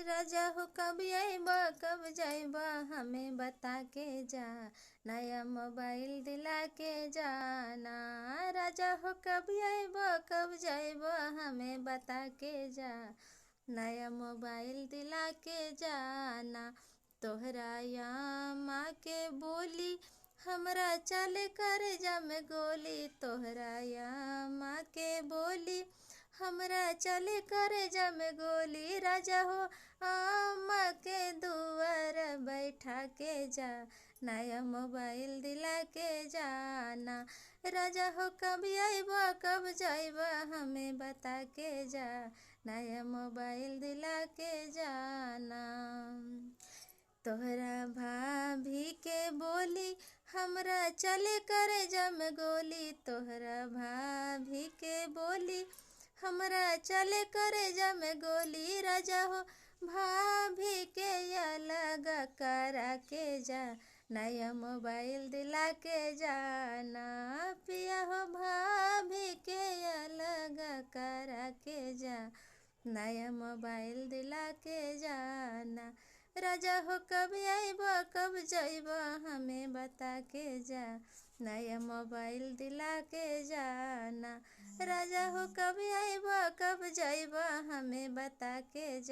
राजा हो कब आइबा कब जाइबा हमें बता के जा, नया मोबाइल दिला के जाना। राजा हो कब आइबा कब जाइबा हमें बता के जा, नया मोबाइल दिला के जाना। तोहरा यामा के बोली हमरा चले कर जम गोली, तोहरा यामा के बोली हमरा चले कर जम गोली। राजा हो आमा के दुआर बैठा के जा, नया मोबाइल दिला के जाना। राजा हो कब आइबा कब जाइबा हमें बता के जा, नया मोबाइल दिला के जाना। तोहरा भाभी के बोली हमरा चले करे जम गोली, तोहरा भाभी के बोली हमरा चले करे जम गोली। राजा हो भाभी के अलग करा के जा, नया मोबाइल दिला के जाना। पिया हो भाभी के अलग करा के जा, नया मोबाइल दिला के जाना। राजा हो कब आइबा कब जाइबा हमें बता के जा, नया मोबाइल दिला के जाना। राजा हो कब आइबा कब जाइबा हमें बता के जा।